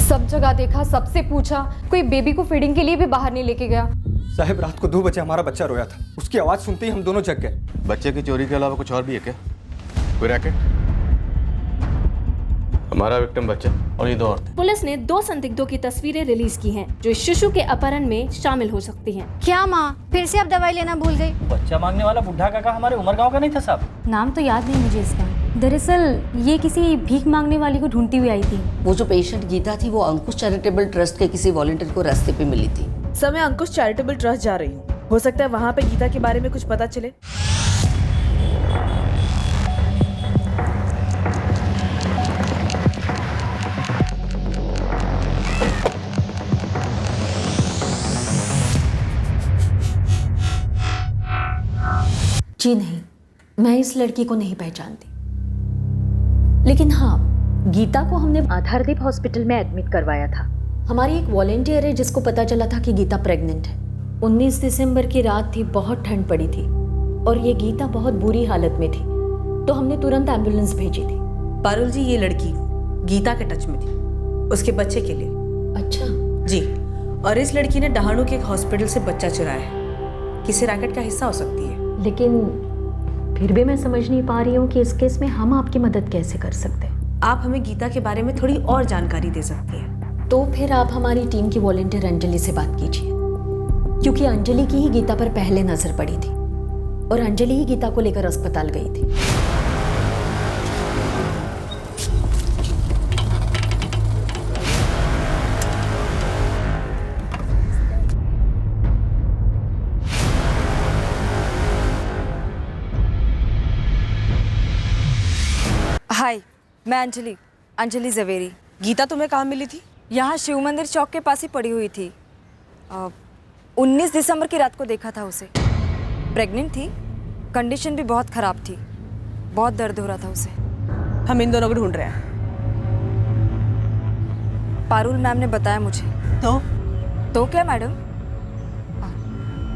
सब जगह देखा, सबसे पूछा, कोई बेबी को फीडिंग के लिए भी बाहर नहीं लेके गया। साहब रात को 2 बजे हमारा बच्चा रोया था, उसकी आवाज सुनते ही हम दोनों जग गए। बच्चे की चोरी के अलावा कुछ और भी है क्या? कोई रैकेट? हमारा विक्टिम बच्चा और ये 2 औरतें। पुलिस ने 2 संदिग्धों की तस्वीरें रिलीज की हैं, जो इस शिशु के अपहरण में शामिल हो सकती हैं। क्या माँ, फिर से आप दवाई लेना भूल गई? बच्चा मांगने वाला बुढ़ा काका हमारे उमरगांव का नहीं था साहब? नाम तो याद नहीं मुझे इसका। दरअसल ये किसी भीख मांगने वाली को ढूंढती हुई आई थी। वो जो पेशेंट गीता थी वो अंकुश चैरिटेबल ट्रस्ट के किसी वॉलंटियर को रास्ते पे मिली थी। समय अंकुश चैरिटेबल ट्रस्ट जा रही हूँ, हो सकता है वहाँ पे गीता के बारे में कुछ पता चले। जी नहीं, मैं इस लड़की को नहीं पहचानती, लेकिन हाँ, गीता को हमने आधारदीप हॉस्पिटल में एडमिट करवाया था। हमारी एक वॉलेंटियर है जिसको पता चला था कि गीता प्रेग्नेंट है। 19 दिसंबर की रात थी, बहुत ठंड पड़ी थी और ये गीता बहुत बुरी हालत में थी, तो हमने तुरंत एम्बुलेंस भेजी थी। पारुल जी, ये लड़की गीता के टच में थी, उसके बच्चे के लिए। अच्छा जी, और इस लड़की ने डहाणू के एक हॉस्पिटल से बच्चा चुराया है, किसी रैकेट का हिस्सा हो सकती है। लेकिन फिर भी मैं समझ नहीं पा रही हूँ कि इस केस में हम आपकी मदद कैसे कर सकते हैं। आप हमें गीता के बारे में थोड़ी और जानकारी दे सकती हैं। तो फिर आप हमारी टीम की वॉलंटियर अंजलि से बात कीजिए, क्योंकि अंजलि की ही गीता पर पहले नजर पड़ी थी और अंजलि ही गीता को लेकर अस्पताल गई थी। हाय, मैं अंजलि जवेरी। गीता तुम्हें कहाँ मिली थी? यहाँ शिव मंदिर चौक के पास ही पड़ी हुई थी। 19 दिसंबर की रात को देखा था उसे। प्रेग्नेंट थी, कंडीशन भी बहुत ख़राब थी, बहुत दर्द हो रहा था उसे। हम इन दोनों को ढूंढ रहे हैं। पारुल मैम ने बताया मुझे। तो क्या मैडम?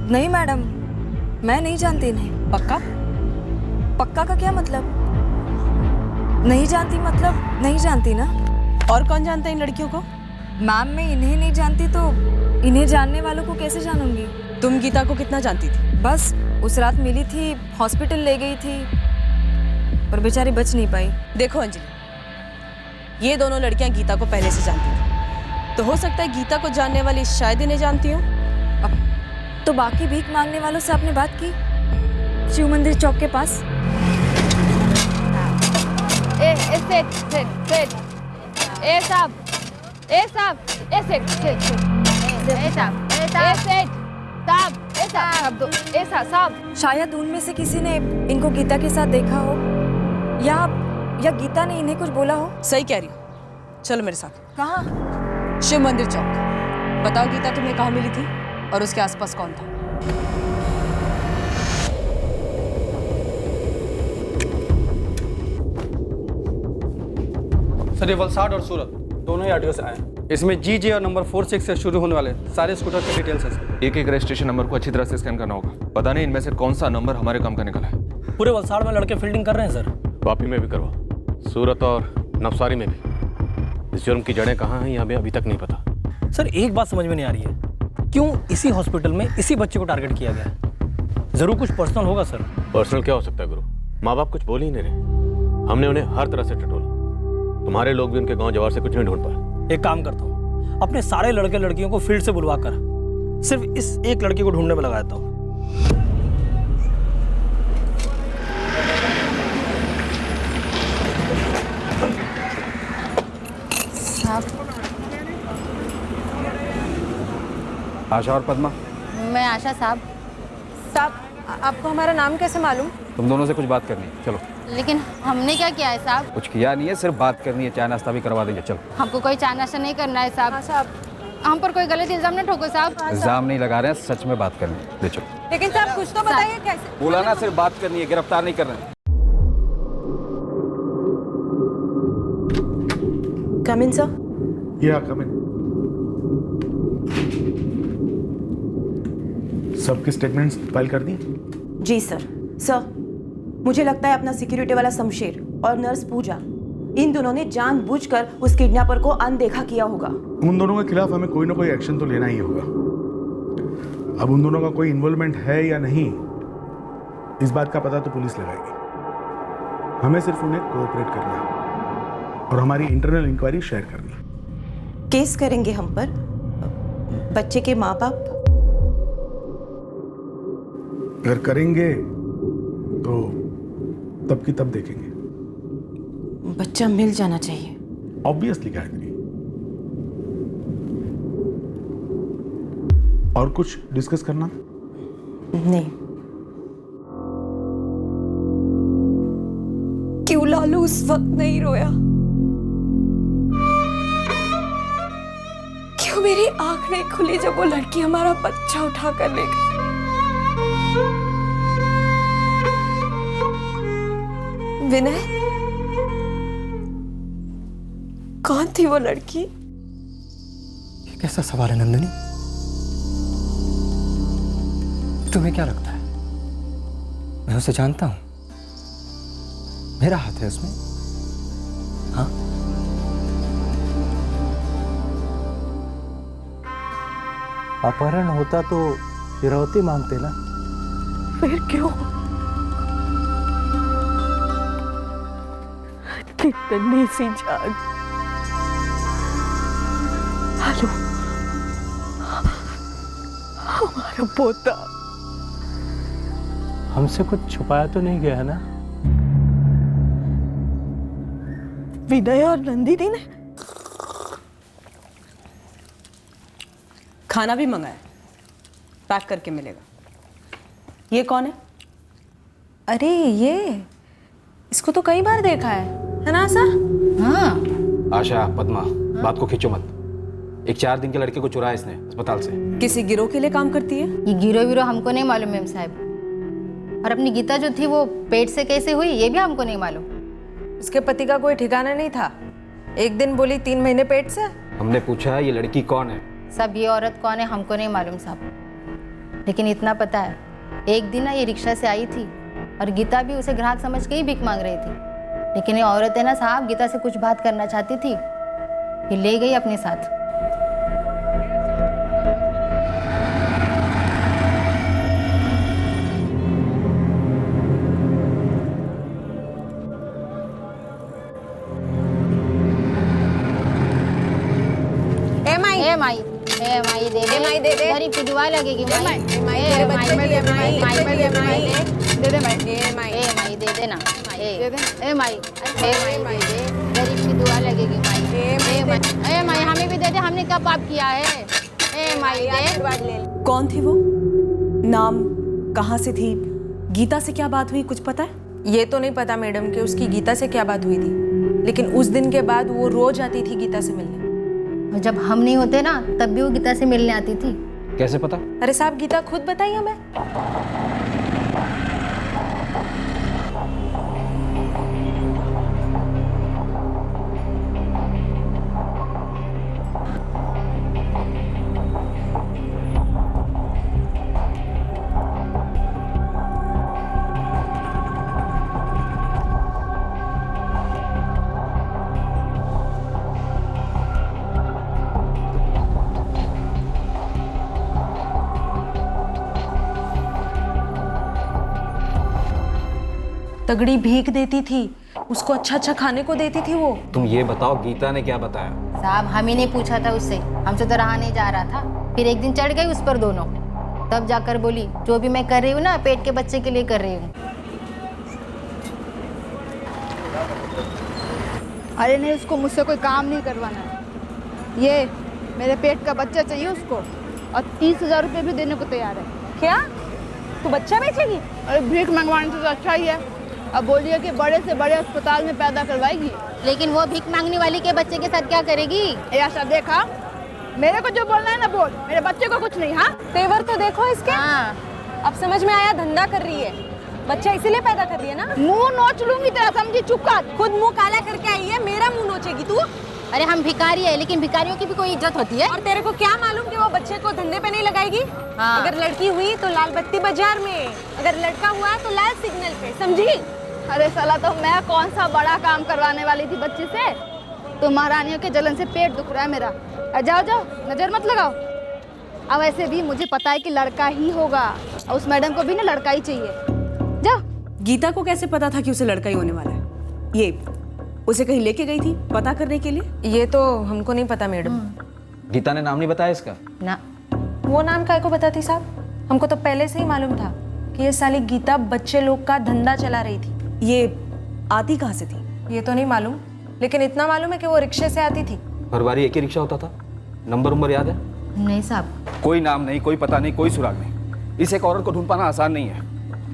नहीं मैडम, मैं नहीं जानती इन्हें। पक्का? पक्का का क्या मतलब? नहीं जानती मतलब नहीं जानती ना। और कौन जानता है इन लड़कियों को? मैम, मैं इन्हें नहीं जानती तो इन्हें जानने वालों को कैसे जानूंगी? तुम गीता को कितना जानती थी? बस उस रात मिली थी, हॉस्पिटल ले गई थी, पर बेचारी बच नहीं पाई। देखो अंजलि, ये दोनों लड़कियां गीता को पहले से जानती थी, तो हो सकता है गीता को जानने वाली शायद इन्हें जानती हो। अब तो बाकी भीख मांगने वालों से आपने बात की शिव मंदिर चौक के पास? शायद उनमें से किसी ने इनको गीता के साथ देखा हो, या गीता ने इन्हें कुछ बोला हो। सही कह रही हो, चलो मेरे साथ। कहाँ? शिव मंदिर चौक। बताओ गीता तुम्हें कहाँ मिली थी और उसके आसपास कौन था? सर ये वलसाड और सूरत दोनों ही आरटीओ से आए हैं। इसमें GJ और नंबर 46 से शुरू होने वाले सारे स्कूटर के डिटेल्स हैं सर। एक रजिस्ट्रेशन नंबर को अच्छी तरह से स्कैन करना होगा। पता नहीं इनमें से कौन सा नंबर हमारे काम का निकला है। पूरे वलसाड़ में लड़के फील्डिंग कर रहे हैं सर। वापी में भी करवा, सूरत और नवसारी में भी। इस जुर्म की जड़ें कहाँ हैं यहाँ भी अभी तक नहीं पता। सर एक बात समझ में नहीं आ रही है, क्यों इसी हॉस्पिटल में इसी बच्चे को टारगेट किया गया है? जरूर कुछ पर्सनल होगा सर। पर्सनल क्या हो सकता है गुरु? माँ बाप कुछ बोल ही नहीं रहे। हमने उन्हें हर तरह से टटोला। तुम्हारे लोग भी उनके गांव जवार से कुछ नहीं ढूंढ पाए। एक काम करता हूँ, अपने सारे लड़के लड़कियों को फील्ड से बुलवा कर सिर्फ इस एक लड़की को ढूंढने में लगाता हूँ। आशा और पद्मा। मैं आशा साहब। साहब, आपको हमारा नाम कैसे मालूम? तुम दोनों से कुछ बात करनी है, चलो। लेकिन हमने क्या किया है साहब? कुछ किया नहीं है, सिर्फ बात करनी है, चाय नाश्ता भी करवा देंगे, चलो। हमको कोई चाय नाश्ता नहीं करना है साहब। साहब, हम पर कोई गलत इल्जाम न ठोको साहब। इल्जाम नहीं लगा रहे हैं, सच में बात करनी है, ले चलो। लेकिन साहब कुछ तो बताइए कैसे? बोला ना, सिर्फ बात करनी है, गिरफ्तार नहीं करना है। कम इन सर। या कम इन। सबके स्टेटमेंट्स फाइल कर दी? जी सर। सर, मुझे लगता है अपना सिक्योरिटी वाला शमशेर और नर्स पूजा इन दोनों ने जानबूझकर उस किडनैपर को अनदेखा किया होगा। उन दोनों के खिलाफ हमें कोई ना कोई एक्शन तो लेना ही होगा। अब उन दोनों का कोई इन्वॉल्वमेंट है या नहीं, इस बात का पता तो पुलिस लगाएगी। हमें सिर्फ उन्हें कोऑपरेट करना है और हमारी इंटरनल इंक्वायरी शेयर करनी है। केस करेंगे हम पर? बच्चे के माँ बाप? अगर करेंगे तो तब की तब देखेंगे। बच्चा मिल जाना चाहिए। ऑब्वियसली गायत्री। और कुछ डिस्कस करना? नहीं। क्यों लालू उस वक्त नहीं रोया? क्यों मेरी आंख नहीं खुली जब वो लड़की हमारा बच्चा उठा कर ले गई? विनय, कौन थी वो लड़की? ये कैसा सवाल है नंदिनी? तुम्हें क्या लगता है मैं उसे जानता हूं? मेरा हाथ है उसमें? हाँ? अपहरण होता तो फिरौती मांगते ना। फिर क्यों? कितनी सी जान। हेलो, हमारा पोता। हमसे कुछ छुपाया तो नहीं गया है ना? विनय और नंदिनी ने खाना भी मंगाया, पैक करके मिलेगा। ये कौन है? अरे ये, इसको तो कई बार देखा है ना आशा? हाँ। आशा, पद्मा, बात को खींचो मत। एक 4 दिन के लड़के को चुराया इसने अस्पताल से। किसी गिरोह के लिए काम करती है? ये गिरो विरो हमको नहीं मालूम मैम साहब। और अपनी गीता जो थी वो पेट से कैसे हुई ये भी हमको नहीं मालूम। उसके पति का कोई ठिकाना नहीं था। एक दिन बोली 3 महीने पेट से। हमने पूछा ये लड़की कौन है? सब ये औरत कौन है हमको नहीं मालूम साहब, लेकिन इतना पता है एक दिन ना ये रिक्शा से आई थी और गीता भी उसे ग्राहक समझ के ही भीख मांग रही थी। लेकिन ये औरत है ना साहब, गीता से कुछ बात करना चाहती थी, ये ले गई अपने साथ। माई दे दे, माई दे दे, गरीब की दुआ लगेगी माई। माई दे दे, माई दे दे, माई दे दे ना, दे दे, ए माई दे, गरीब की दुआ लगेगी माई। ए माई हमें भी दे दे, हमने क्या पाप किया है? ए माई दे। कौन थी वो? नाम, कहाँ से थी? गीता से क्या बात हुई, कुछ पता है? ये तो नहीं पता मैडम कि उसकी गीता से क्या बात हुई थी, लेकिन उस दिन के बाद वो रोज आती थी गीता से मिलने। जब हम नहीं होते ना तब भी वो गीता से मिलने आती थी। कैसे पता? अरे साहब, गीता खुद बताई हमें। तगड़ी भीख देती थी, उसको अच्छा अच्छा खाने को देती थी वो। तुम ये बताओ गीता ने क्या बताया? साहब हम ही ने पूछा था उससे, हमसे तो रहा नहीं जा रहा था। फिर एक दिन चढ़ गई उस पर दोनों, तब जाकर बोली जो भी मैं कर रही हूँ ना पेट के बच्चे के लिए कर रही हूँ। अरे नहीं, उसको मुझसे कोई काम नहीं करवाना है। ये मेरे पेट का बच्चा चाहिए उसको, और 30,000 रुपये भी देने को तैयार है। क्या तू बच्चा बेचेगी? अरे भीख मंगवाने से तो अच्छा ही है। अब बोलिए कि बड़े से बड़े अस्पताल में पैदा करवाएगी। लेकिन वो भीख मांगने वाली के बच्चे के साथ क्या करेगी? ऐसा देखा, मेरे को जो बोलना है ना बोल, मेरे बच्चे को कुछ नहीं। हाँ, तेवर तो देखो इसके। हाँ। अब समझ में आया, धंधा कर रही है, बच्चा इसीलिए पैदा कर रही है ना। मुंह नोच लूंगी तेरा, समझी? चुप कर। खुद मुंह काला करके आई है, मेरा मुंह नोचेगी तू? अरे हम भिखारी है, लेकिन भिखारियों की भी कोई इज्जत होती है। और तेरे को क्या मालूम कि वो बच्चे को धंधे पे नहीं लगाएगी? हाँ। अगर लड़की हुई तो लाल बत्ती बाजार में, अगर लड़का हुआ तो लाल सिग्नल पे, समझी? अरे साला, तो मैं कौन सा बड़ा काम करवाने वाली थी बच्चे से? तो महारानियों के जलन से पेट दुख रहा है मेरा। जाओ जाओ, नजर मत लगाओ। अब वैसे भी मुझे पता है कि लड़का ही होगा, और उस मैडम को भी ना लड़का ही चाहिए। जाओ। गीता को कैसे पता था कि उसे लड़का ही होने वाला है? ये उसे कहीं लेके गई थी पता करने के लिए? ये तो हमको नहीं पता मैडम। गीता ने नाम नहीं बताया इसका? ना। वो नाम काय को बताती साहब? हमको तो पहले से ही मालूम था कि ये साली गीता बच्चे लोग का धंधा चला रही थी। ये आती कहाँ से थी? ये तो नहीं मालूम, लेकिन इतना मालूम है कि वो रिक्शे से आती थी। हर बारी एक ही रिक्शा होता था? नंबर याद है? नहीं साहब। कोई नाम नहीं, कोई पता नहीं, कोई सुराग नहीं। इस एक औरत को ढूंढ पाना आसान नहीं है,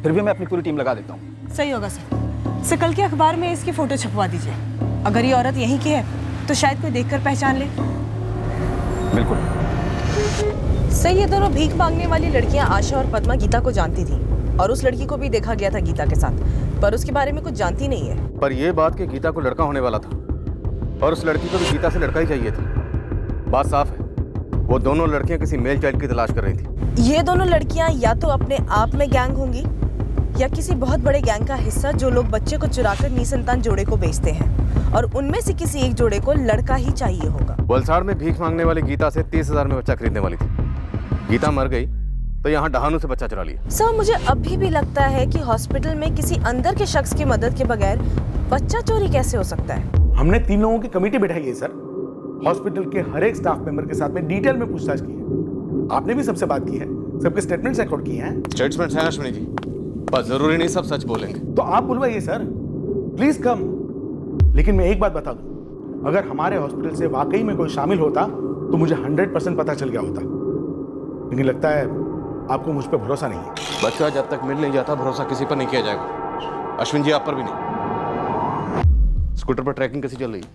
फिर भी मैं अपनी पूरी टीम लगा देता हूँ। सही होगा सर। कल के अखबार में इसकी फोटो छपवा दीजिए। अगर ये औरत यहीं की है तो शायद कोई देखकर पहचान ले। बिल्कुल सही। ये दोनों भीख मांगने वाली लड़कियां आशा और पद्मा गीता को जानती थी, और उस लड़की को भी देखा गया था गीता के साथ, पर उसके बारे में कुछ जानती नहीं है। पर यह बात कि गीता को लड़का होने वाला था और उस लड़की को भी गीता से लड़का ही चाहिए था, बात साफ है। वो दोनों लड़कियां किसी मेल चाइल्ड की तलाश कर रही थी। ये दोनों लड़कियां या तो अपने आप में गैंग होंगी या किसी बहुत बड़े गैंग का हिस्सा, जो लोग बच्चे को चुराकर निसंतान जोड़े को बेचते हैं, और उनमें से किसी एक जोड़े को लड़का ही चाहिए होगा। वलसाड़ में भीख मांगने वाली गीता से 30,000 में बच्चा खरीदने वाली थी। गीता मर गई तो यहाँ डहानू से बच्चा चुरा लिया। सर, मुझे अभी भी लगता है कि हॉस्पिटल में किसी अंदर के शख्स की मदद के बगैर बच्चा चोरी कैसे हो सकता है? हमने 3 लोगों की कमेटी बैठाई है सर। हॉस्पिटल के हर एक स्टाफ मेंबर के साथ में डिटेल में पूछताछ की है। आपने भी सबसे बात की है, सबके स्टेटमेंट्स रिकॉर्ड किए हैं। स्टेटमेंट्स हैं अश्विनी जी, पर जरूरी नहीं सब सच बोलेंगे। तो आप बुलवाइए सर, प्लीज कम। लेकिन मैं एक बात बता दूं, अगर हमारे हॉस्पिटल से वाकई में कोई शामिल होता तो मुझे 100% पता चल गया होता। लेकिन लगता है आपको मुझ पर भरोसा नहीं है। बच्चा जब तक मिल नहीं जाता भरोसा किसी पर नहीं किया जाएगा। अश्विन जी, आप पर भी नहीं। स्कूटर पर ट्रैकिंग कैसी चल रही है?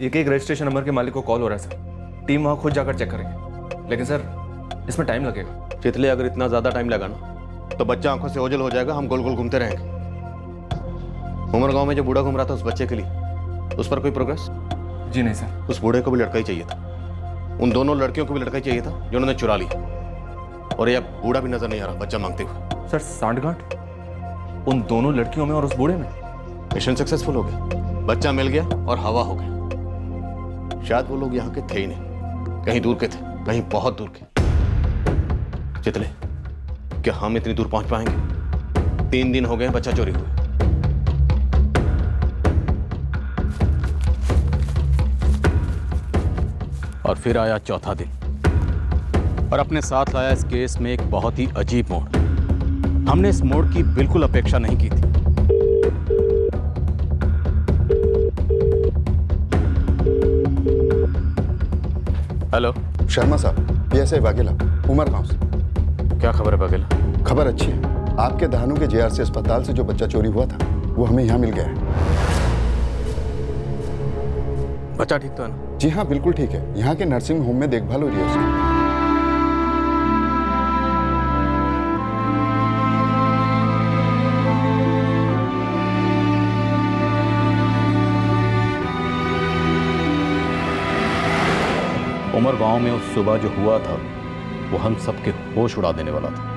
एक रजिस्ट्रेशन नंबर के मालिक को कॉल हो रहा है सर। टीम वहाँ खुद जाकर चेक करेंगे, लेकिन सर इसमें टाइम लगेगा। चितले, अगर इतना ज्यादा टाइम लगा ना तो बच्चा आंखों से ओझल हो जाएगा, हम गोल गोल घूमते रहेंगे। उमर गांव में जो बूढ़ा घूम रहा था उस बच्चे के लिए, उस पर कोई प्रोग्रेस? जी नहीं सर। उस बूढ़े को भी लड़का ही चाहिए था, उन दोनों लड़कियों को भी लड़का ही चाहिए था जो उन्होंने चुरा लिया, और ये अब बूढ़ा भी नजर नहीं आ रहा बच्चा मांगते हुए। सर, सांठगांठ उन दोनों लड़कियों में और उस बूढ़े में। मिशन सक्सेसफुल हो गया, बच्चा मिल गया और हवा हो गया। शायद वो लोग यहाँ के थे ही नहीं, कहीं दूर के थे, कहीं बहुत दूर के। चितले, क्या हम इतनी दूर पहुंच पाएंगे? 3 दिन हो गए बच्चा चोरी हुए। और फिर आया चौथा दिन, और अपने साथ लाया इस केस में एक बहुत ही अजीब मोड़। हमने इस मोड़ की बिल्कुल अपेक्षा नहीं की थी। हेलो, शर्मा साहब, पीएसआई वाघेला, उमर गांव से। क्या खबर है वाघेला? खबर अच्छी है। आपके दहानू के जेआरसी अस्पताल से जो बच्चा चोरी हुआ था वो हमें यहाँ मिल गया है। बच्चा ठीक तो है ना? जी हाँ, बिल्कुल ठीक है। यहाँ के नर्सिंग होम में देखभाल हो रही है उसकी। उमर गांव में उस सुबह जो हुआ था वो हम सबके होश उड़ा देने वाला था।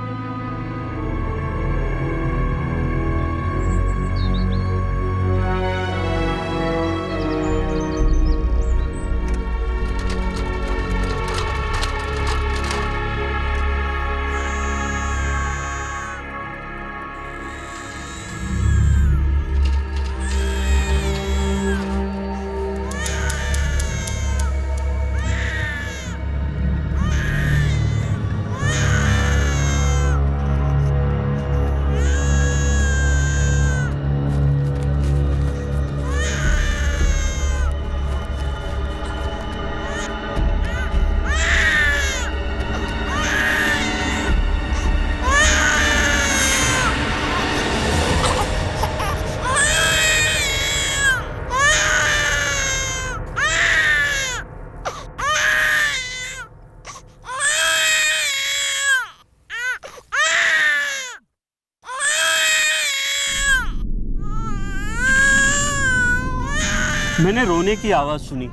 मैंने रोने की आवाज सुनी।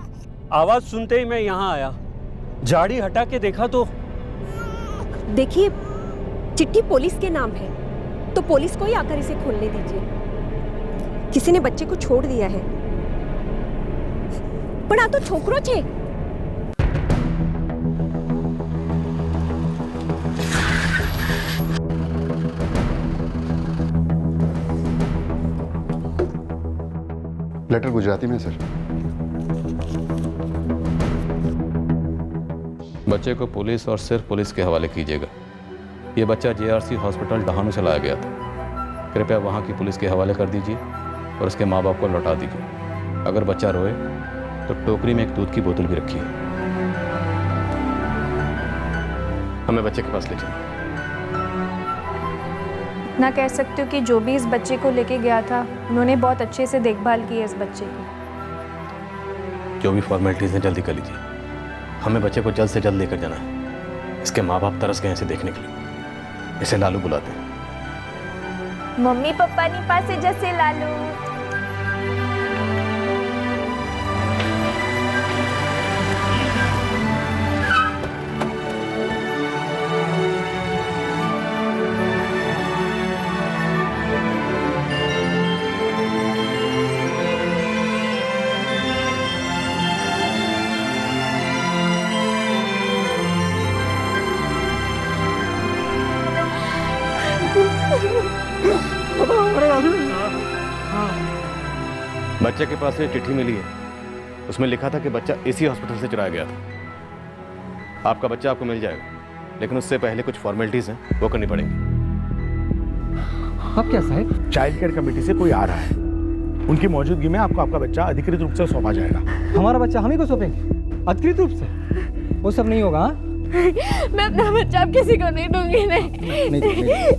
आवाज सुनते ही मैं यहाँ आया, झाड़ी हटा के देखा तो। देखिए, चिट्ठी पुलिस के नाम है तो पुलिस को ही आकर इसे खोलने दीजिए। किसी ने बच्चे को छोड़ दिया है। પણ આ તો છોકરો છે। लेटर गुजराती में सर। बच्चे को पुलिस और सिर्फ पुलिस के हवाले कीजिएगा। ये बच्चा जेआरसी हॉस्पिटल डहानू से लाया गया था। कृपया वहाँ की पुलिस के हवाले कर दीजिए और उसके माँ बाप को लौटा दीजिए। अगर बच्चा रोए तो टोकरी में एक दूध की बोतल भी रखी है। हमें बच्चे के पास ले चलिए। ना कह सकते हो कि जो भी इस बच्चे को लेके गया था उन्होंने बहुत अच्छे से देखभाल की है इस बच्चे की। जो भी फॉर्मेलिटीज हैं जल्दी कर लीजिए। हमें बच्चे को जल्द से जल्द लेकर जाना है। इसके माँ बाप तरस गए इसे देखने के लिए। इसे लालू बुलाते हैं। मम्मी पप्पा नी पासे जैसे लालू। बच्चे के पास ये चिट्ठी मिली है। उसमें लिखा था कि बच्चा इसी हॉस्पिटल से चुराया गया था। आपका बच्चा आपको मिल जाएगा, लेकिन उससे पहले कुछ फॉर्मेलिटीज हैं वो करनी पड़ेंगी। अब क्या साहब? चाइल्ड केयर कमेटी से कोई आ रहा है। उनकी मौजूदगी में आपको आपका बच्चा अधिकृत रूप से सौंपा जाएगा। हमारा बच्चा हम ही को सौंपेंगे अधिकृत रूप से? वो सब नहीं होगा। मैं अपना बच्चा अब किसी को नहीं दूंगी। नहीं।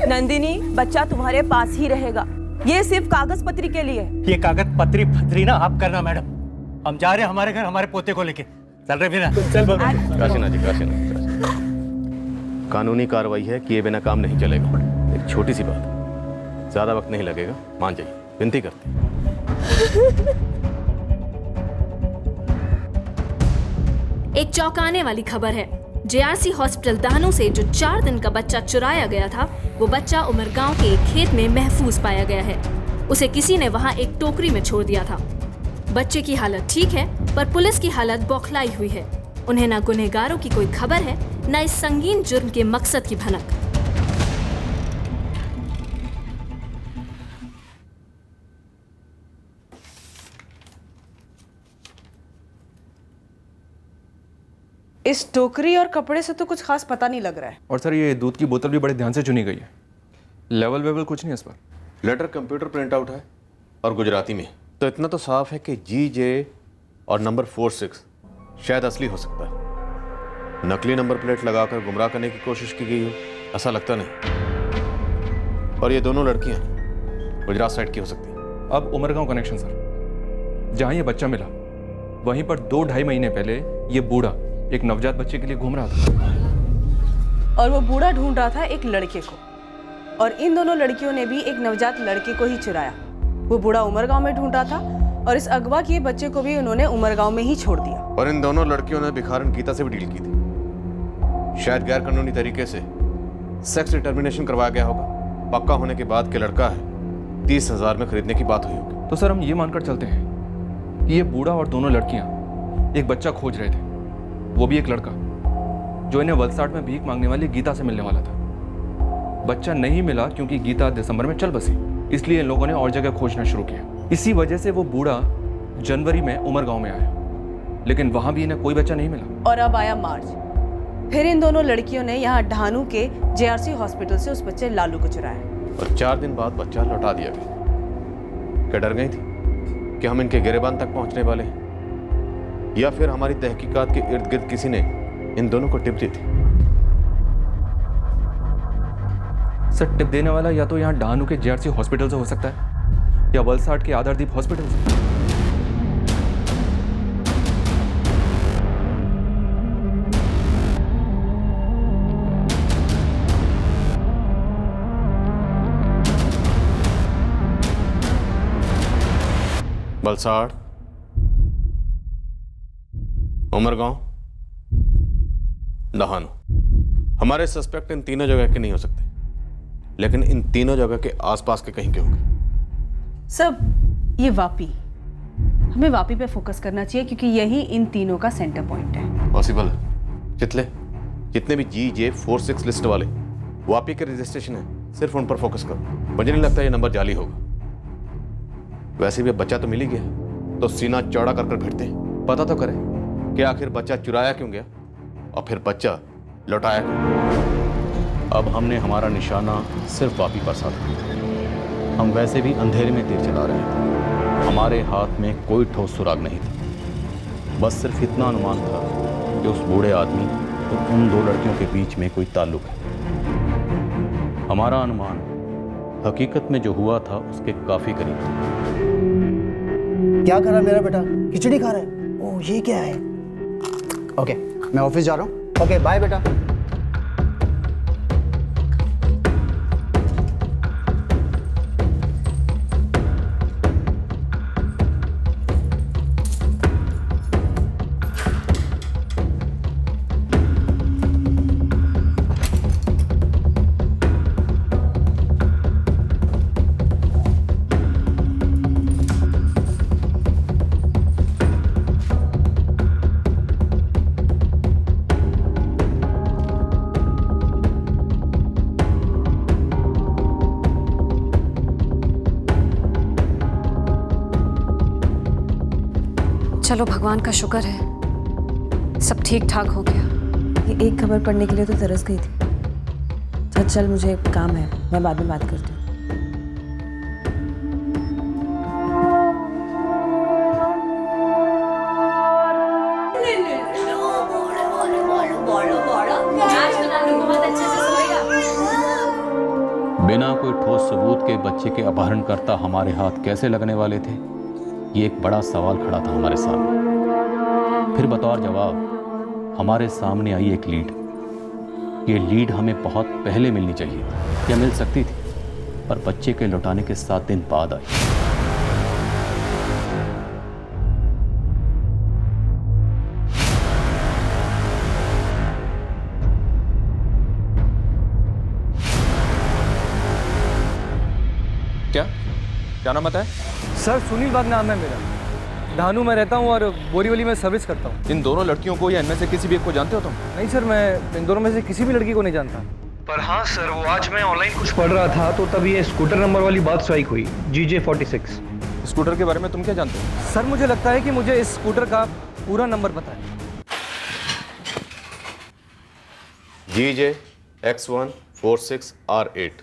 नंदिनी, बच्चा तुम्हारे पास ही रहेगा। ये सिर्फ कागज पत्री के लिए। ये कागज पत्री फतरी ना आप करना मैडम। हम जा रहे हैं हमारे घर हमारे पोते को लेके। चल रहे बिना। चल काशीनाथ जी, काशीनाथ। कानूनी कार्रवाई है कि ये बिना काम नहीं चलेगा। एक छोटी सी बात, ज्यादा वक्त नहीं लगेगा, मान जाइए, विनती करते हैं। एक चौंकाने वाली खबर है। जेआरसी हॉस्पिटल दहानू से जो 4 दिन का बच्चा चुराया गया था, वो बच्चा उमरगांव के एक खेत में महफूज पाया गया है। उसे किसी ने वहां एक टोकरी में छोड़ दिया था। बच्चे की हालत ठीक है, पर पुलिस की हालत बौखलाई हुई है। उन्हें ना गुनहगारों की कोई खबर है, न इस संगीन जुर्म के मकसद की भनक। इस टोकरी और कपड़े से तो कुछ खास पता नहीं लग रहा है। और सर ये दूध की बोतल भी बड़े ध्यान से चुनी गई है। लेवल वेवल कुछ नहीं है इस पर। लेटर कंप्यूटर प्रिंट आउट है और गुजराती में। तो इतना तो साफ है कि GJ और नंबर 46 शायद असली हो सकता है। नकली नंबर प्लेट लगाकर गुमराह करने की कोशिश की गई हो, ऐसा लगता नहीं। और ये दोनों लड़कियां गुजरात साइड की हो सकती हैं। अब उमरगांव कनेक्शन सर, जहां ये बच्चा मिला वहीं पर 2-2.5 महीने पहले ये बूढ़ा एक नवजात बच्चे के लिए घूम रहा था। और वो बूढ़ा ढूंढ रहा था एक लड़के को, और इन दोनों लड़कियों ने भी एक नवजात लड़के को ही चुराया। वो बूढ़ा उमरगांव में ढूंढ रहा था और इस अगवा किए बच्चे को भी उन्होंने उमरगांव में ही छोड़ दिया। और इन दोनों लड़कियों ने भिखारन गीता से भी डील की थी। शायद गैर कानूनी तरीके से सेक्स डिटर्मिनेशन करवाया गया होगा। पक्का होने के बाद कि लड़का है, 30,000 में खरीदने की बात हुई होगी। तो सर हम ये मानकर चलते हैं कि ये बूढ़ा और दोनों लड़कियां एक बच्चा खोज रहे थे, वो भी एक लड़का जो इन्हें वलसाड में भीख मांगने वाली गीता से मिलने वाला था। बच्चा नहीं मिला क्योंकि गीता दिसंबर में चल बसी, इसलिए इन लोगों ने और जगह खोजना शुरू किया। इसी वजह से वो बूढ़ा जनवरी में उमरगांव में आया, लेकिन वहां भी इन्हें कोई बच्चा नहीं मिला। और अब आया मार्च, फिर इन दोनों लड़कियों ने यहाँ ढानू के जेआरसी हॉस्पिटल से उस बच्चे लालू को चुराया और 4 दिन बाद बच्चा लौटा दिया गया। क्या डर गई थी कि हम इनके गिरेबान तक पहुंचने वाले हैं, या फिर हमारी तहकीकात के इर्द गिर्द किसी ने इन दोनों को टिप दी थी? सर टिप देने वाला या तो यहाँ ढानू के जेआरसी हॉस्पिटल से हो सकता है या वलसाड के आधारदीप हॉस्पिटल से। वलसाड, उमरगांव, दहानू। हमारे सस्पेक्ट इन तीनों जगह के नहीं हो सकते, लेकिन इन तीनों जगह के आसपास के कहीं के होंगे। सब ये वापी, हमें वापी पे फोकस करना चाहिए क्योंकि यही इन तीनों का सेंटर पॉइंट है। पॉसिबल है। चितले, जितने भी GJ46 लिस्ट वाले वापी के रजिस्ट्रेशन है, सिर्फ उन पर फोकस करो। मुझे नहीं लगता ये नंबर जाली होगा। वैसे भी अब बच्चा तो मिल ही गया, तो सीना चौड़ा कर कर भिड़ते पता तो करें कि आखिर बच्चा चुराया क्यों गया और फिर बच्चा लौटाया क्यों। अब हमने हमारा निशाना सिर्फ वापी पर साधा। हम वैसे भी अंधेरे में तीर चला रहे थे, हमारे हाथ में कोई ठोस सुराग नहीं था। बस सिर्फ इतना अनुमान था कि उस बूढ़े आदमी और उन दो लड़कियों के बीच में कोई ताल्लुक है। हमारा अनुमान हकीकत में जो हुआ था उसके काफी करीब था। क्या कर रहा है मेरा बेटा? खिचड़ी खा रहा है? ओह, ये क्या है? ओके, मैं ऑफिस जा रहा हूँ। ओके, बाय बेटा। चलो भगवान का शुक्र है सब ठीक ठाक हो गया। ये एक खबर पढ़ने के लिए तो तरस गई थी। चल मुझे काम है, मैं बाद में बात करती हूँ। बिना कोई ठोस सबूत के बच्चे के अपहरणकर्ता हमारे हाथ कैसे लगने वाले थे, ये एक बड़ा सवाल खड़ा था हमारे सामने। फिर बतौर जवाब हमारे सामने आई एक लीड। ये लीड हमें बहुत पहले मिलनी चाहिए थी या मिल सकती थी, पर बच्चे के लौटाने के 7 दिन बाद आई। क्या नाम बताए? सर सुनील बाग नाम है मेरा। धानू में रहता हूँ और बोरीवली में सर्विस करता हूँ। इन दोनों लड़कियों को या इनमें से किसी भी एक को जानते हो तुम? नहीं सर, मैं इन दोनों में से किसी भी लड़की को नहीं जानता। पर हाँ सर, वो आज मैं ऑनलाइन कुछ पढ़ रहा था तो तब ये स्कूटर नंबर वाली बात स्ट्राइक हुई, GJ46। स्कूटर के बारे में तुम क्या जानते हो? सर मुझे लगता है कि मुझे इस स्कूटर का पूरा नंबर पता है। GJ-X146R8।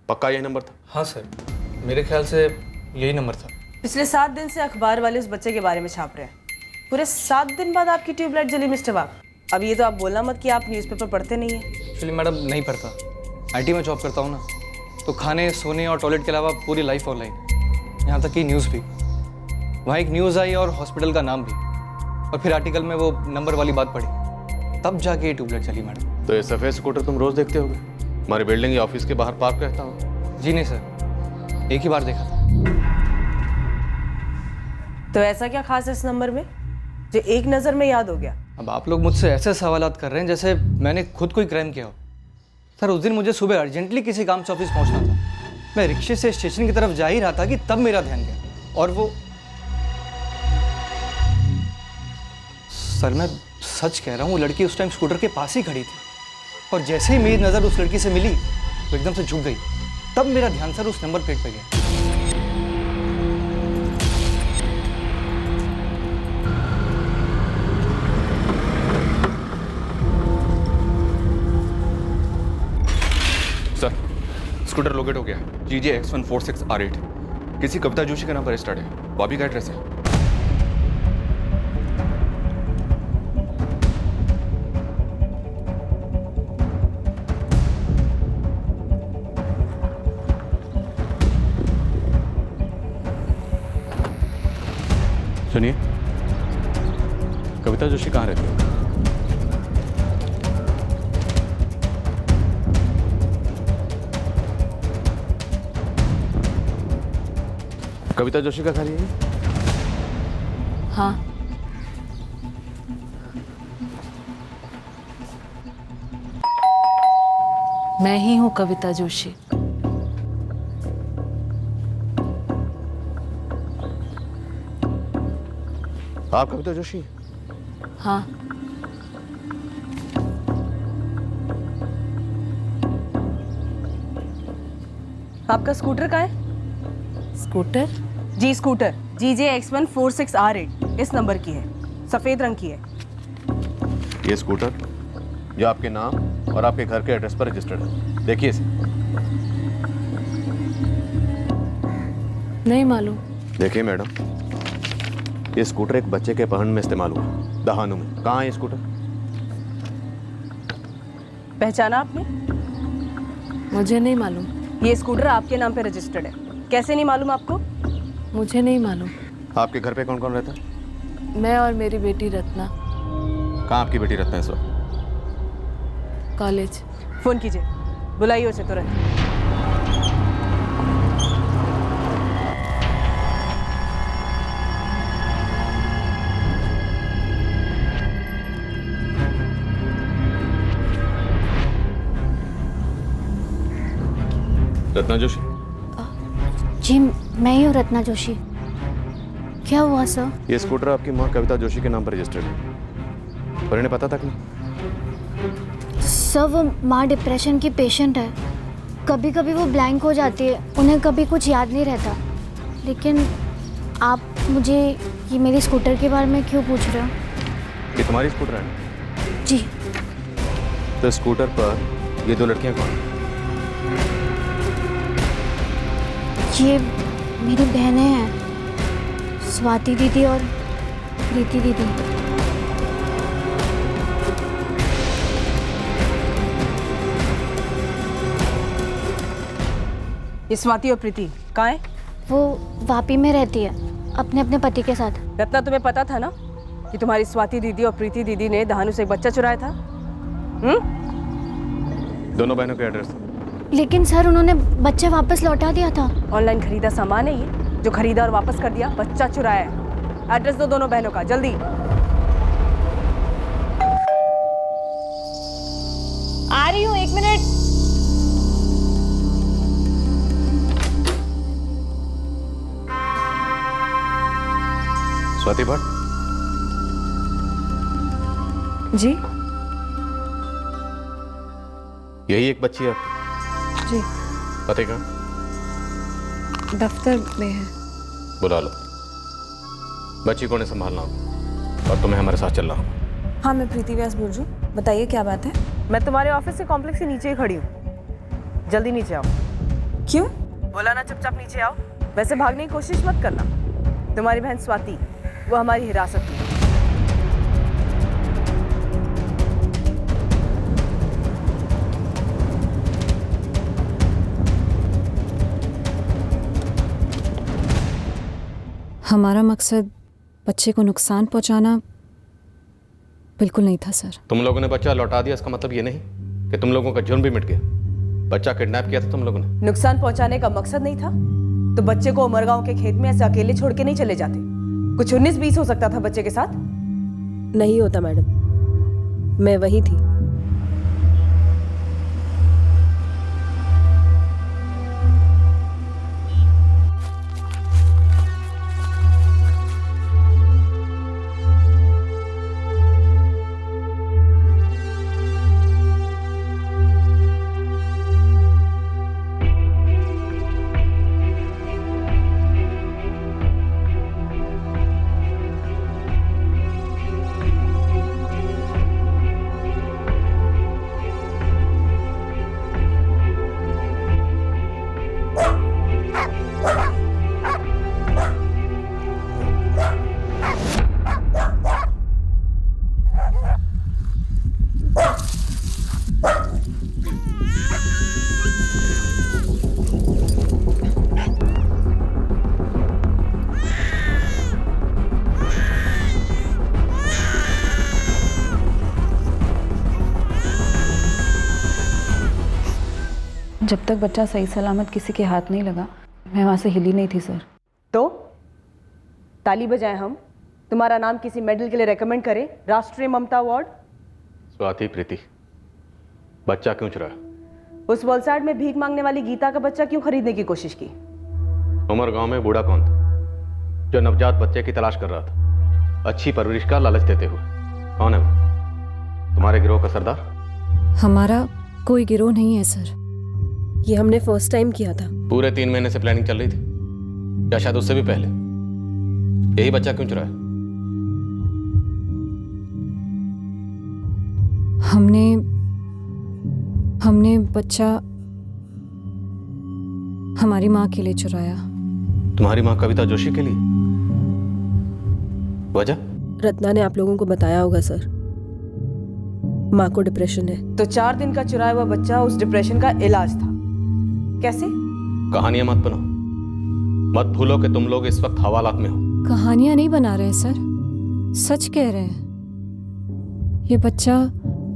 पक्का यही नंबर था? हाँ सर, मेरे ख्याल से यही नंबर था। पिछले 7 दिन से अखबार वाले उस बच्चे के बारे में छाप रहे हैं। पूरे 7 दिन बाद आपकी ट्यूबलाइट जली मिस्टर बाग। अब ये तो आप बोलना मत कि आप न्यूज़पेपर पढ़ते नहीं हैं। एक्चुअली मैडम नहीं पढ़ता, IT में जॉब करता हूँ ना, तो खाने सोने और टॉयलेट के अलावा पूरी लाइफ ऑनलाइन, यहाँ तक कि न्यूज़ भी। वहाँ एक न्यूज़ आई और हॉस्पिटल का नाम भी, और फिर आर्टिकल में वो नंबर वाली बात पढ़ी, तब जाके ये ट्यूबलाइट चली मैडम। तो ये सफ़ेद स्कूटर तुम रोज़ देखते होगे? हमारी बिल्डिंग या ऑफिस के बाहर पार्क रहता हो? जी नहीं सर, एक ही बार देखा था। तो ऐसा क्या खास है इस नंबर में जो एक नज़र में याद हो गया? अब आप लोग मुझसे ऐसे सवालात कर रहे हैं जैसे मैंने खुद कोई क्राइम किया हो। सर उस दिन मुझे सुबह अर्जेंटली किसी काम से ऑफिस पहुंचना था। मैं रिक्शे से स्टेशन की तरफ जा ही रहा था कि तब मेरा ध्यान गया, और वो सर मैं सच कह रहा हूँ, वो लड़की उस टाइम स्कूटर के पास ही खड़ी थी, और जैसे ही मेरी नज़र उस लड़की से मिली तो एकदम से झुक गई। तब मेरा ध्यान सर उस नंबर प्लेट पे गया। सर स्कूटर लोकेट हो गया, GJ-X146R8। किसी कविता जोशी का नाम रजिस्टर्ड है, वापी का एड्रेस है। सुनिए, कविता जोशी कहाँ रहती है? कविता जोशी का घर यही? हाँ। मैं ही हूँ कविता जोशी। आप कविता जोशी? हाँ। आपका स्कूटर कहाँ है? स्कूटर? जी स्कूटर GJ-X146R8 इस नंबर की है, सफेद रंग की है। ये स्कूटर जो आपके नाम और आपके घर के एड्रेस पर रजिस्टर्ड है, देखिए इसे। नहीं मालूम। देखिए मैडम, ये स्कूटर एक बच्चे के अपहरण में इस्तेमाल हुआ, दहानू में। कहाँ है ये स्कूटर? पहचाना आपने? मुझे नहीं मालूम। ये स्कूटर आपके नाम पे रजिस्टर्ड है, कैसे नहीं मालूम आपको? मुझे नहीं मालूम। आपके घर पे कौन कौन रहता है? मैं और मेरी बेटी रत्ना। कहाँ आपकी बेटी रत्ना है इस वक्त? कॉलेज। फोन कीजिए, बुलाइए उसे तुरंत। रत्ना जोशी? जी मैं ही हूँ रत्ना जोशी। क्या हुआ सर? ये स्कूटर आपकी माँ कविता जोशी के नाम पर रजिस्टर्ड है, पर इन्हें पता तक नहीं। सर वो माँ डिप्रेशन की पेशेंट है, कभी कभी वो ब्लैंक हो जाती है, उन्हें कभी कुछ याद नहीं रहता। लेकिन आप मुझे ये मेरी स्कूटर के बारे में क्यों पूछ रहे हो? ये तुम्हारी स्कूटर है? जी। तो स्कूटर पर ये दो लड़कियां कौन? ये मेरी बहनें हैं, स्वाति दीदी और प्रीति दीदी। ये स्वाति और प्रीति कहाँ है? वो वापी में रहती है अपने अपने पति के साथ। रत्ना तुम्हें पता था ना कि तुम्हारी स्वाति दीदी और प्रीति दीदी ने दहानू से एक बच्चा चुराया था? दोनों बहनों के एड्रेस? लेकिन सर उन्होंने बच्चा वापस लौटा दिया था। ऑनलाइन खरीदा सामान है ये, जो खरीदा और वापस कर दिया, बच्चा चुराया है। एड्रेस दो दोनों बहनों का, जल्दी। आ रही हूँ, 1 मिनट। स्वाति भट्ट? जी। यही एक बच्ची है आपकी? जी। पते का? दफ्तर में है। बुला लो। बच्ची को ने संभालना होगा और तुम्हें हमारे साथ चलना होगा। हाँ मैं प्रीति व्यास बोल रही हूँ, बताइए क्या बात है? मैं तुम्हारे ऑफिस से कॉम्प्लेक्स के नीचे ही खड़ी हूँ, जल्दी नीचे आओ। क्यों? बोला ना चुपचाप नीचे आओ। वैसे भागने की कोशिश मत करना, तुम्हारी बहन स्वाति वो हमारी हिरासत में है। हमारा मकसद बच्चे को नुकसान पहुंचाना बिल्कुल नहीं था सर। तुम लोगों ने बच्चा लौटा दिया, इसका मतलब ये नहीं कि तुम लोगों का जुर्म भी मिट गया। बच्चा किडनैप किया था तुम लोगों ने। नुकसान पहुंचाने का मकसद नहीं था तो बच्चे को उमरगांव के खेत में ऐसे अकेले छोड़ के नहीं चले जाते। कुछ 19-20 हो सकता था बच्चे के साथ। नहीं होता मैडम, मैं वही थी। जब तक बच्चा सही सलामत किसी के हाथ नहीं लगा, मैं वहाँ से हिली नहीं थी सर। तो ताली बजाएं हम, तुम्हारा नाम किसी मेडल के लिए रेकमेंड करें, राष्ट्रीय ममता अवार्ड। स्वाति, प्रीति, बच्चा क्यों चुराया? उस वलसाड में भीख मांगने वाली गीता का बच्चा क्यों खरीदने की कोशिश की? उमर गांव में बूढ़ा कौन था जो नवजात बच्चे की तलाश कर रहा था? अच्छी परवरिश का लालच देते हुए। कौन है वो? तुम्हारे गिरोह का सरदार? हमारा कोई गिरोह नहीं है सर। ये हमने फर्स्ट टाइम किया था। पूरे 3 महीने से प्लानिंग चल रही थी, या शायद उससे भी पहले? यही बच्चा क्यों चुराया? हमने बच्चा हमारी माँ के लिए चुराया। तुम्हारी माँ कविता जोशी के लिए? वजह? रत्ना ने आप लोगों को बताया होगा सर, माँ को डिप्रेशन है, तो 4 दिन का चुराया हुआ बच्चा उस डिप्रेशन का इलाज था। कैसे? कहानियां मत बनाओ, मत भूलो कि तुम लोग इस वक्त हवालात में हो। कहानियां नहीं बना रहे सर, सच कह रहे हैं। ये बच्चा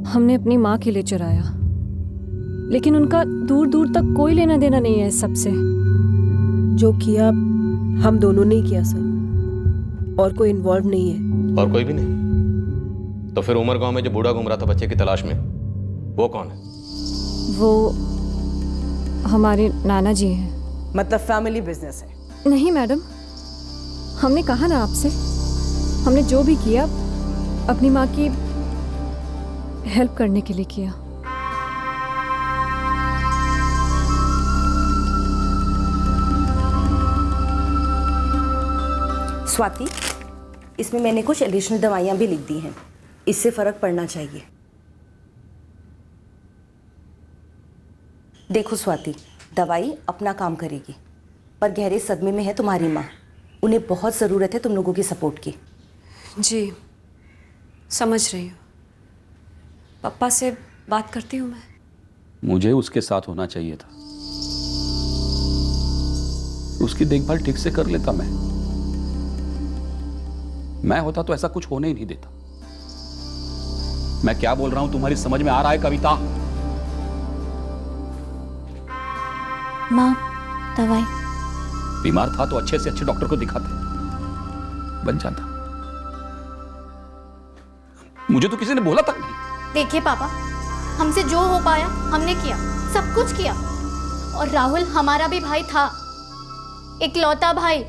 हमने अपनी माँ के लिए चुराया, लेकिन उनका दूर दूर तक कोई लेना देना नहीं है इस सबसे। जो किया हम दोनों ने किया सर, और कोई इन्वॉल्व नहीं है। और कोई भी नहीं? तो फिर उमर गांव में जो बूढ़ा घूम रहा था बच्चे की तलाश में, वो कौन है? वो हमारे नाना जी हैं। मतलब फैमिली बिजनेस है? नहीं मैडम, हमने कहा ना आपसे, हमने जो भी किया अपनी माँ की हेल्प करने के लिए किया। स्वाति, इसमें मैंने कुछ एडिशनल दवाइयाँ भी लिख दी हैं, इससे फर्क पड़ना चाहिए। देखो स्वाति, दवाई अपना काम करेगी, पर गहरे सदमे में है तुम्हारी माँ। उन्हें बहुत ज़रूरत है तुम लोगों की सपोर्ट की। जी समझ रही हूँ, पापा से बात करती हूँ मैं। मुझे उसके साथ होना चाहिए था, उसकी देखभाल ठीक से कर लेता। मैं होता तो ऐसा कुछ होने ही नहीं देता। मैं क्या बोल रहा हूं तुम्हारी समझ में आ रहा है कविता? माँ, दवाई। बीमार था तो अच्छे से अच्छे डॉक्टर को दिखाते, बन जाता। मुझे तो किसी ने बोला तक नहीं। देखिए पापा, हमसे जो हो पाया हमने किया, सब कुछ किया। और राहुल हमारा भी भाई था, इकलौता भाई।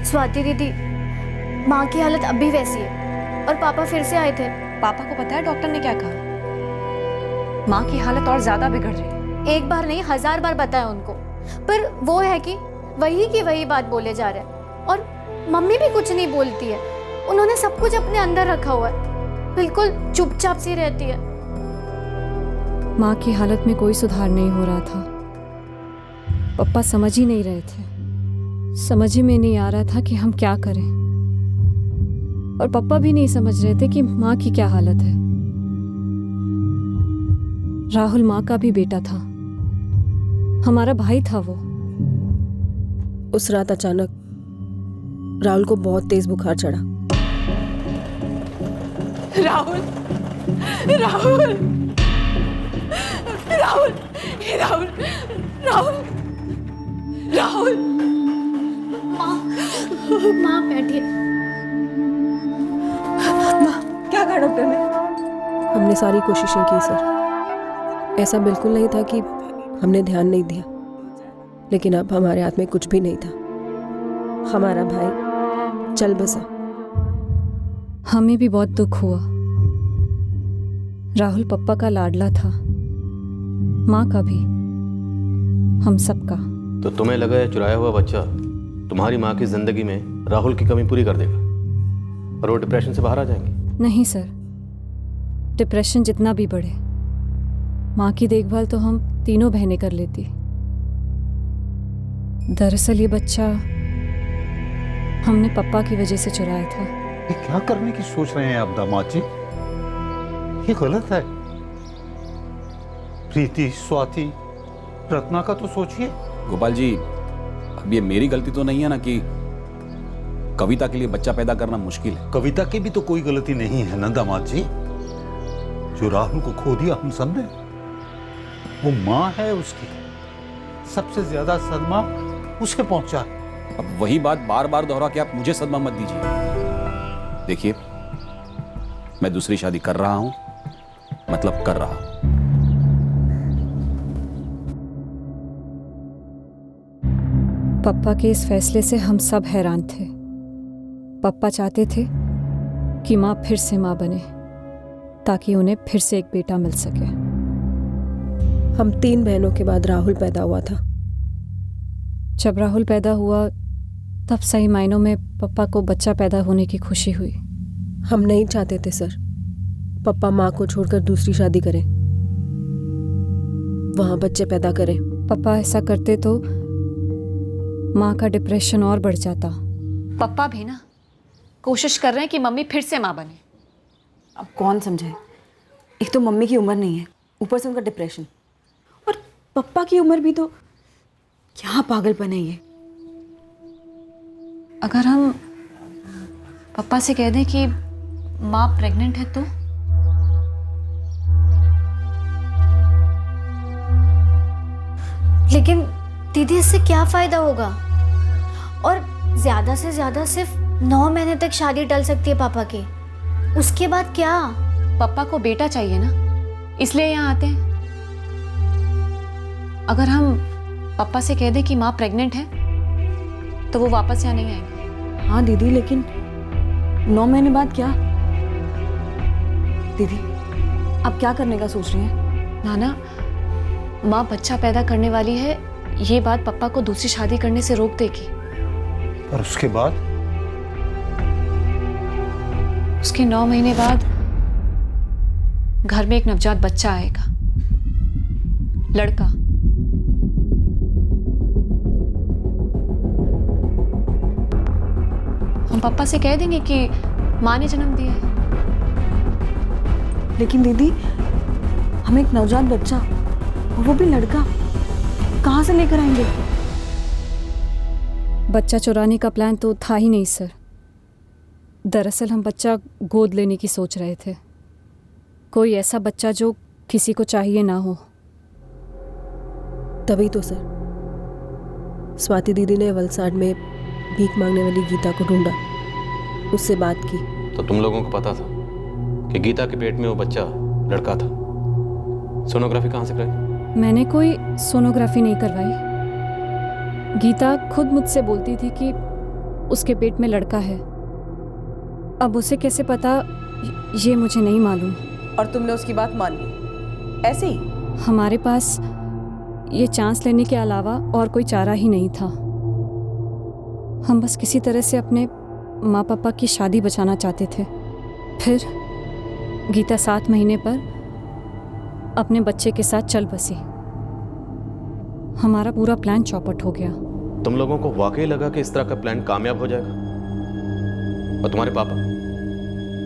स्वाति दीदी, माँ की हालत अब भी वैसी है और पापा फिर से आए थे। पापा को पता है डॉक्टर ने क्या कहा? माँ की हालत और ज्यादा बिगड़ रही है। एक बार नहीं 1000 बार बताया उनको, पर वो है कि वही की वही बात बोले जा रहे हैं। और मम्मी भी कुछ नहीं बोलती है, उन्होंने सब कुछ अपने अंदर रखा हुआ है, बिल्कुल चुपचाप सी रहती है। माँ की हालत में कोई सुधार नहीं हो रहा था। पापा समझ ही नहीं रहे थे, समझ ही में नहीं आ रहा था कि हम क्या करें। और पापा भी नहीं समझ रहे थे कि माँ की क्या हालत है। राहुल माँ का भी बेटा था, हमारा भाई था वो। उस रात अचानक राहुल को बहुत तेज बुखार चढ़ा। राहुल, राहुल, राहुल, राहुल, राहुल, राहुल। माँ बैठिए। माँ, क्या कहा डॉक्टर ने? हमने सारी कोशिशें की सर, ऐसा बिल्कुल नहीं था कि हमने ध्यान नहीं दिया, लेकिन अब हमारे हाथ में कुछ भी नहीं था। हमारा भाई चल बसा। हमें भी बहुत दुख हुआ। राहुल पप्पा का लाडला था, माँ का भी, हम सबका। तो तुम्हें लगा है चुराया हुआ बच्चा तुम्हारी माँ की जिंदगी में राहुल की कमी पूरी कर देगा और वो डिप्रेशन से बाहर आ जाएंगे? नहीं सर, डिप्रेशन जितना भी बढ़े, माँ की देखभाल तो हम तीनों बहनें कर लेती। दरअसल ये बच्चा हमने पप्पा की वजह से चुराया था। ये क्या करने की सोच रहे हैं आप दामाद जी? ये गलत है। प्रीति, स्वाति, रत्ना का तो सोचिए। गोपाल जी, अब ये मेरी गलती तो नहीं है ना कि कविता के लिए बच्चा पैदा करना मुश्किल है। कविता की भी तो कोई गलती नहीं है ना दामाद जी। जो राहुल को खो दिया हम सब ने, वो माँ है उसकी, सबसे ज्यादा सदमा उसे पहुंचा। अब वही बात बार बार दोहरा के आप मुझे सदमा मत दीजिए। देखिए, मैं दूसरी शादी कर रहा हूं, मतलब कर रहा हूं। पापा के इस फैसले से हम सब हैरान थे। पापा चाहते थे कि माँ फिर से माँ बने, ताकि उन्हें फिर से एक बेटा मिल सके। हम 3 बहनों के बाद राहुल पैदा हुआ था। जब राहुल पैदा हुआ तब सही मायनों में पापा को बच्चा पैदा होने की खुशी हुई। हम नहीं चाहते थे सर, पापा माँ को छोड़कर दूसरी शादी करें, वहां बच्चे पैदा करें। पापा ऐसा करते तो माँ का डिप्रेशन और बढ़ जाता। पापा भी ना कोशिश कर रहे हैं कि मम्मी फिर से माँ बने। अब कौन समझे, एक तो मम्मी की उम्र नहीं है, ऊपर से उनका डिप्रेशन, और पापा की उम्र भी तो क्या पागलपन है ये। अगर हम पापा से कह दें कि माँ प्रेग्नेंट है तो? लेकिन दीदी इससे क्या फायदा होगा? और ज्यादा से ज्यादा सिर्फ 9 महीने तक शादी टल सकती है पापा की, उसके बाद क्या? पापा को बेटा चाहिए ना, इसलिए यहाँ आते हैं। अगर हम पापा से कह दें कि माँ प्रेग्नेंट है तो वो वापस यहाँ नहीं आएंगे। हाँ दीदी, लेकिन 9 महीने बाद क्या? दीदी आप क्या करने का सोच रही हैं? नाना, माँ बच्चा पैदा करने वाली है, ये बात पापा को दूसरी शादी करने से रोक देगी। और उसके बाद? उसके 9 महीने बाद घर में एक नवजात बच्चा आएगा, लड़का। हम पापा से कह देंगे कि माँ ने जन्म दिया है। लेकिन दीदी हमें एक नवजात बच्चा, और वो भी लड़का, कहाँ से लेकर आएंगे? बच्चा चुराने का प्लान तो था ही नहीं सर। दरअसल हम बच्चा गोद लेने की सोच रहे थे, कोई ऐसा बच्चा जो किसी को चाहिए ना हो। तभी तो सर स्वाति दीदी ने वलसाड में भीख मांगने वाली गीता को ढूंढा, उससे बात की। तो तुम लोगों को पता था कि गीता के पेट में वो बच्चा लड़का था? सोनोग्राफी कहाँ से कराई? मैंने कोई सोनोग्राफी नहीं करवाई। गीता खुद मुझसे बोलती थी कि उसके पेट में लड़का है। अब उसे कैसे पता ये मुझे नहीं मालूम। और तुमने उसकी बात मान ली ऐसे ही? हमारे पास ये चांस लेने के अलावा और कोई चारा ही नहीं था। हम बस किसी तरह से अपने माँ पापा की शादी बचाना चाहते थे। फिर गीता 7 महीने पर अपने बच्चे के साथ चल बसी। हमारा पूरा प्लान चौपट हो गया। तुम लोगों को वाकई लगा कि इस तरह का प्लान कामयाब हो जाएगा? और तुम्हारे पापा,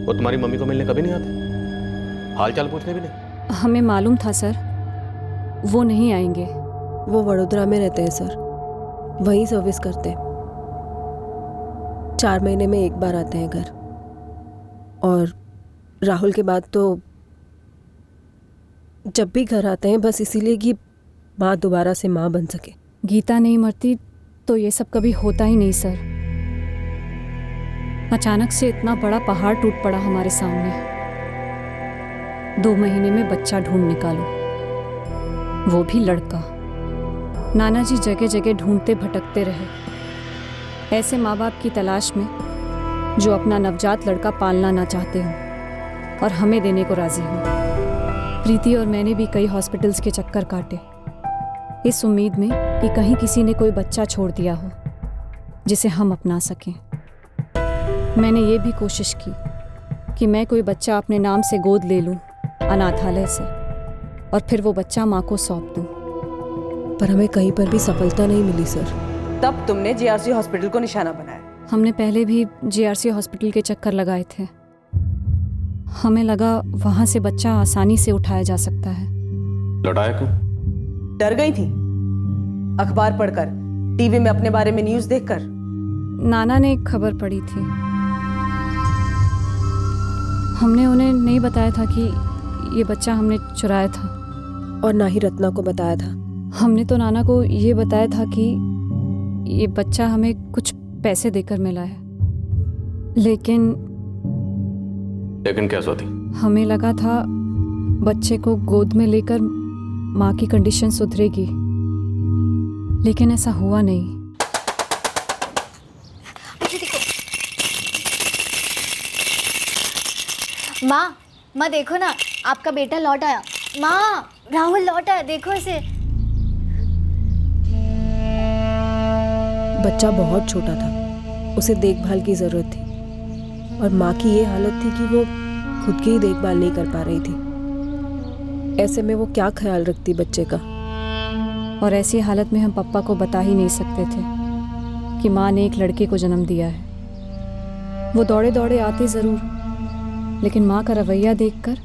वो तुम्हारी मम्मी को मिलने कभी नहीं आते? हाल चाल पूछने भी नहीं? हमें मालूम था सर, वो नहीं आएंगे। वो वडोदरा में रहते हैं सर, वहीं सर्विस करते हैं। 4 महीने में एक बार आते हैं घर। और राहुल के बाद तो जब भी घर आते हैं बस इसीलिए कि माँ दोबारा से माँ बन सके। गीता नहीं मरती तो ये सब कभी होता ही नहीं सर। अचानक से इतना बड़ा पहाड़ टूट पड़ा हमारे सामने। 2 महीने में बच्चा ढूंढ निकालो, वो भी लड़का। नाना जी जगह जगह ढूंढते भटकते रहे, ऐसे माँ बाप की तलाश में जो अपना नवजात लड़का पालना ना चाहते हो और हमें देने को राजी हो। प्रीति और मैंने भी कई हॉस्पिटल्स के चक्कर काटे, इस उम्मीद में कि कहीं किसी ने कोई बच्चा छोड़ दिया हो जिसे हम अपना सकें। मैंने ये भी कोशिश की कि मैं कोई बच्चा अपने नाम से गोद ले लूं अनाथालय से, और फिर वो बच्चा माँ को सौंप दूं। पर हमें कहीं पर भी सफलता नहीं मिली सर। तब तुमने जेआरसी हॉस्पिटल को निशाना बनाया? हमने पहले भी जेआरसी हॉस्पिटल के चक्कर लगाए थे। हमें लगा वहां से बच्चा आसानी से उठाया जा सकता है। लौटाया क्यों? डर गई थी अखबार पढ़कर, टीवी में अपने बारे में न्यूज़ देखकर? नाना ने एक खबर पढ़ी थी। हमने उन्हें नहीं बताया था कि ये बच्चा हमने चुराया था, और ना ही रत्ना को बताया था। हमने तो नाना को ये बताया था कि ये बच्चा हमें कुछ पैसे देकर मिला है। लेकिन क्या स्वाति? हमें लगा था बच्चे को गोद में लेकर माँ की कंडीशन सुधरेगी, लेकिन ऐसा हुआ नहीं। माँ देखो ना, आपका बेटा लौट आया। माँ, राहुल लौट आया, देखो इसे। बच्चा बहुत छोटा था, उसे देखभाल की ज़रूरत थी और माँ की ये हालत थी कि वो खुद की ही देखभाल नहीं कर पा रही थी। ऐसे में वो क्या ख्याल रखती बच्चे का। और ऐसी हालत में हम पप्पा को बता ही नहीं सकते थे कि माँ ने एक लड़के को जन्म दिया है। वो दौड़े दौड़े आते ज़रूर, लेकिन माँ का रवैया देखकर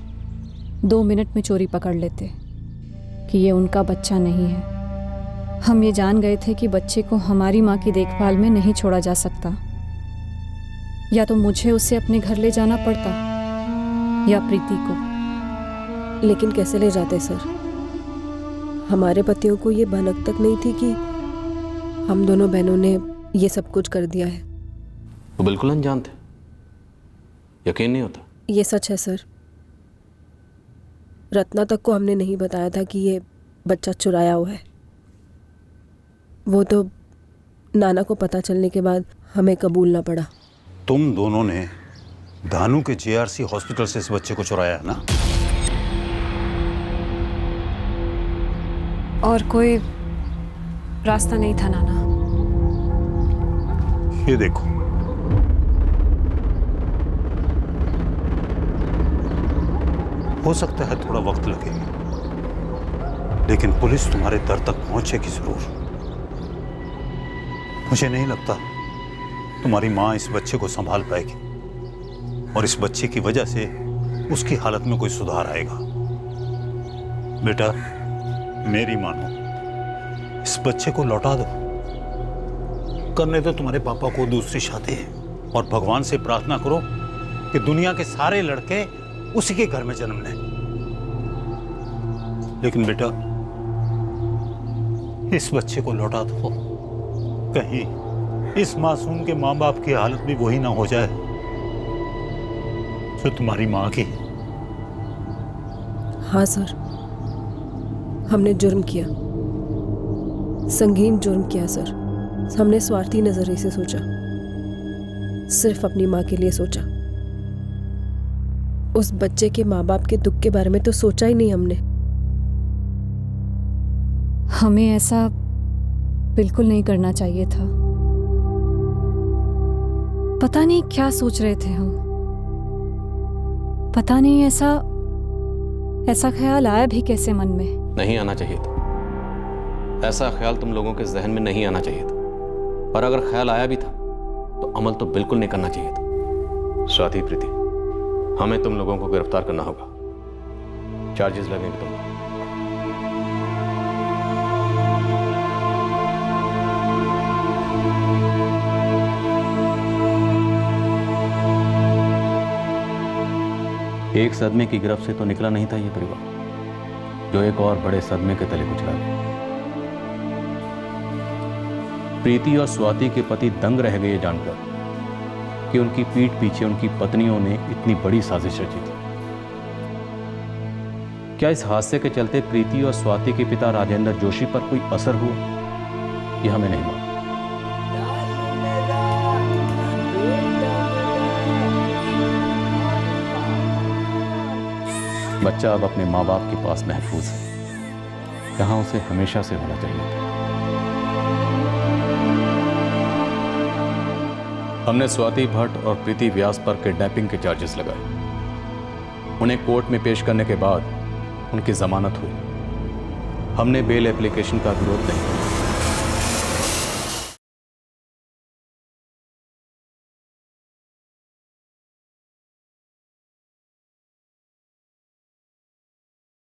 2 मिनट में चोरी पकड़ लेते कि ये उनका बच्चा नहीं है। हम ये जान गए थे कि बच्चे को हमारी माँ की देखभाल में नहीं छोड़ा जा सकता। या तो मुझे उसे अपने घर ले जाना पड़ता या प्रीति को। लेकिन कैसे ले जाते सर? हमारे पतियों को ये भनक तक नहीं थी कि हम दोनों बहनों ने ये सब कुछ कर दिया है। वो बिल्कुल अनजान थे, यकीन नहीं होता। ये सच है सर। रत्ना तक को हमने नहीं बताया था कि ये बच्चा चुराया हुआ है। वो तो नाना को पता चलने के बाद हमें कबूलना पड़ा। तुम दोनों ने धानु के जेआरसी हॉस्पिटल से इस बच्चे को चुराया है ना? और कोई रास्ता नहीं था नाना। ये देखो, हो सकता है थोड़ा वक्त लगे, लेकिन पुलिस तुम्हारे दर तक पहुंचेगी जरूर। मुझे नहीं लगता तुम्हारी माँ इस बच्चे को संभाल पाएगी और इस बच्चे की वजह से उसकी हालत में कोई सुधार आएगा। बेटा, मेरी मानो, इस बच्चे को लौटा दो। करने दो तुम्हारे पापा को दूसरी शादी और भगवान से प्रार्थना करो कि दुनिया के सारे लड़के उसी के घर में जन्म लें। लेकिन बेटा, इस बच्चे को लौटा दो। कहीं इस मासूम के माँ बाप की हालत भी वही ना हो जाए जो तुम्हारी माँ की। हाँ सर, हमने जुर्म किया, संगीन जुर्म किया सर। हमने स्वार्थी नजरिए से सोचा, सिर्फ अपनी माँ के लिए सोचा। उस बच्चे के माँ बाप के दुख के बारे में तो सोचा ही नहीं हमने। हमें ऐसा बिल्कुल नहीं करना चाहिए था। पता नहीं क्या सोच रहे थे हम। पता नहीं ऐसा ख्याल आया भी कैसे मन में। नहीं आना चाहिए था। ऐसा ख्याल तुम लोगों के जहन में नहीं आना चाहिए था। और अगर ख्याल आया भी था तो अमल तो बिल्कुल नहीं करना चाहिए था। स्वाति, प्रीति, हमें तुम लोगों को गिरफ्तार करना होगा। चार्जेस लगेंगे तुमको। एक सदमे की गिरफ्त से तो निकला नहीं था ये परिवार, जो एक और बड़े सदमे के तले कुचला गया। प्रीति और स्वाति के पति दंग रह गए जानकर कि उनकी पीठ पीछे उनकी पत्नियों ने इतनी बड़ी साजिश रची थी। क्या इस हादसे के चलते प्रीति और स्वाति के पिता राजेंद्र जोशी पर कोई असर हुआ, यह हमें नहीं मालूम। बच्चा अब अपने माँ बाप के पास महफूज है, जहां उसे हमेशा से होना चाहिए था। हमने स्वाति भट्ट और प्रीति व्यास पर किडनैपिंग के चार्जेस लगाए। उन्हें कोर्ट में पेश करने के बाद उनकी जमानत हुई। हमने बेल एप्लीकेशन का विरोध नहीं किया।